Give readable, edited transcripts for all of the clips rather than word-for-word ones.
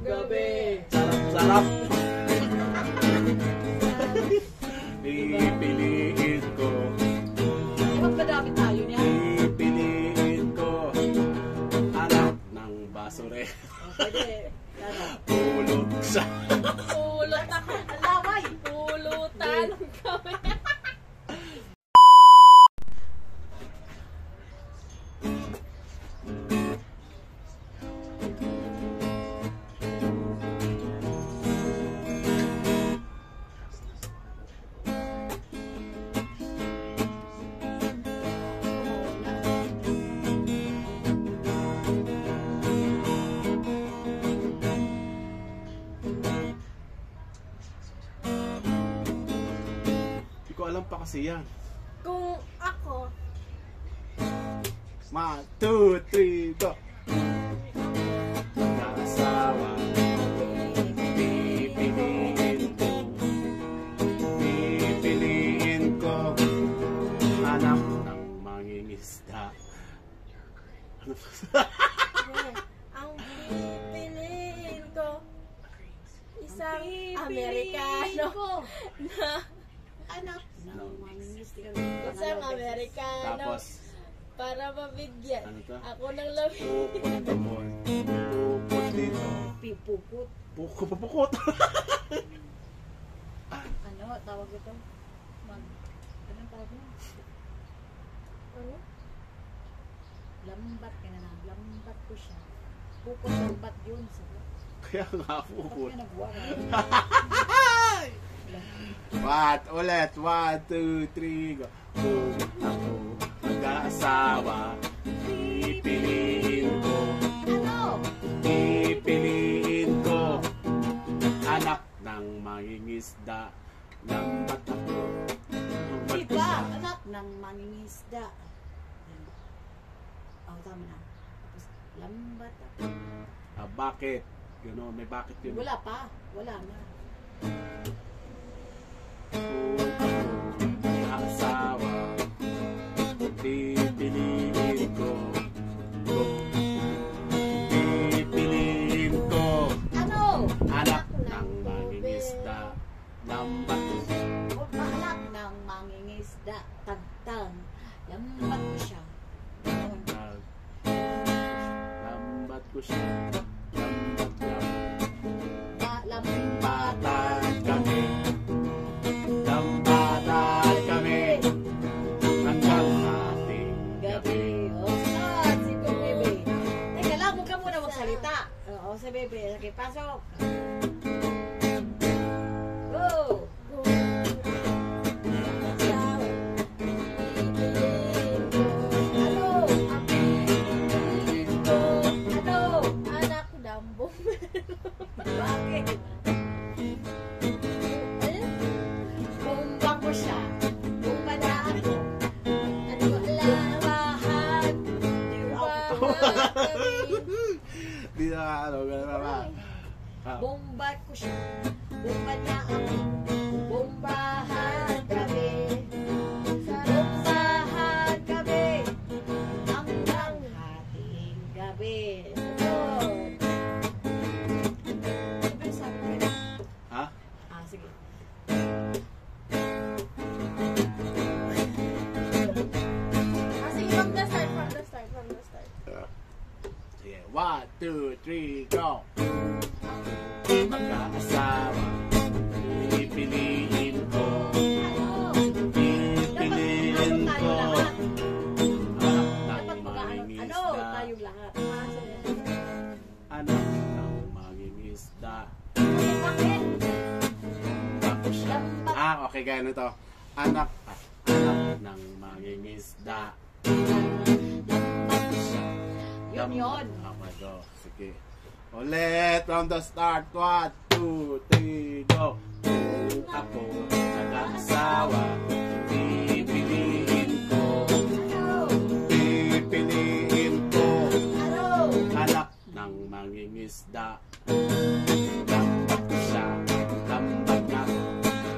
gabi. Sarap-sarap. Pipiliin ko. Di ba madami tayo niya? Pipiliin ko. Anak ng basure. Pwede. Pulot siya. Pulot ako. Alaway. Pulutan kami. Alam pa kasi yan. Kung ako 1, 2, 3, go! Mag-asawa, pipiliin ko, anak ng mangingisda. Ano pa? ang pipiliin ko isang Amerikano na anak ng mangingisda. Isang Amerikano. Tapos, para mabigyan ano to? ako ng labi. Pupot dito. Pipukot. Pupukot. Ano tawag ito? Anong tawag mo? Ano? Lambat ka na lang. Lambat ko siya. Pukot lambat yun. Kaya nga pupot. Tapos nagwa ka. What? Ulit. 1, 2, 3, go. Kung ako mag-aasawa, pipiliin ko. Ano? Pipiliin ko. Anak ng mangingisda. Lambat ako. Diba? Anak ng mangingisda. Oh, tama na. Tapos, lambat ako. Bakit? Gano'n, may bakit yun. Wala pa. Wala na. Kung ako mag-aasawa, pipiliin ko. Pipiliin ko. Ano? Anak ng mangingisda. Lambat ko. Anak ng mangingisda. Tagtang. Lambat ko siya. Lambat ko siya. Lambat niya. Lambatan kami. Lambatan kami. Hanggang ating gabi. Si Bebe. Teka lang, huwag ka muna magsalita. Oo, si Bebe. Okay, pasok. Go! Go! Anak ng bombero. Bakit? Bomba ko siya. Bomba na ako. Ano alabahan? Di na ano, gano'n naman. Bomba ko siya. Bomba niya ako. Bombahan kami. Bombahan kami. Hanggang hating gabi. Ha? Sige. Sige, from the start. Yeah. 1, 2, 3, go! Mag-aasawa, pipiliin ko. Pipiliin ko. Anak ng mangingisda. Tayong lahat. Anak ng mangingisda. Bakit? Tapos siya. Okay, ganito. Anak ng mangingisda. Yun. Okay, go. Sige. Ulit, from the start. 1, 2, 3, go. Kung ako nag-aasawa, pipiliin ko. Pipiliin ko. Anak ng mangingisda. Lambat ko siya. Lambat na.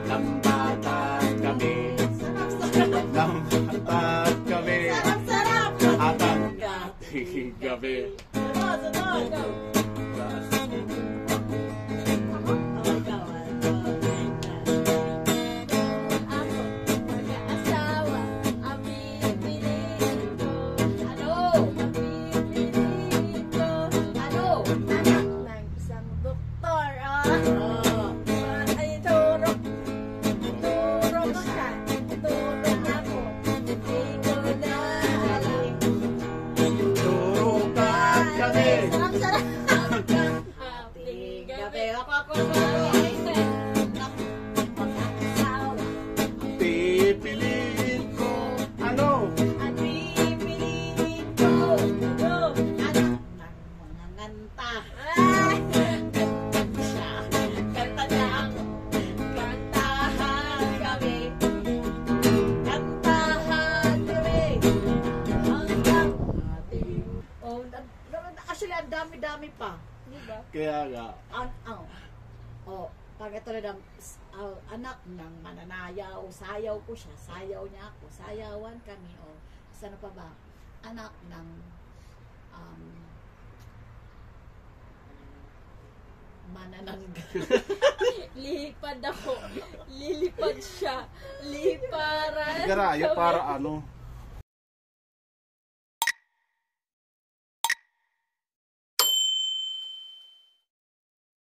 Lambatan kami. Lambatan kami. Sarap! At ang gabi. Oh. Ay, turok. Turok siya. Turok ako. Hindi ko na alam. Turukan kami. Sarap-sarap. Happy Gabi. gabi. Ako. Pipiliin ko. Ano? At pipiliin ko. Ano? Anak ng mga nganta. Siya. Kanta lang. Kantahan kami. Kantahan kami. Hanggang ating... Oh, actually, ang dami-dami pa. Diba? Kaya nga. Pag ito na anak ng mananayaw, sayaw ko siya, sayaw niya ako, sayawan kami, sana pa ba? Anak ng mananangga. Lilipad ako. Lilipad siya. Liparan. Garayo para ano?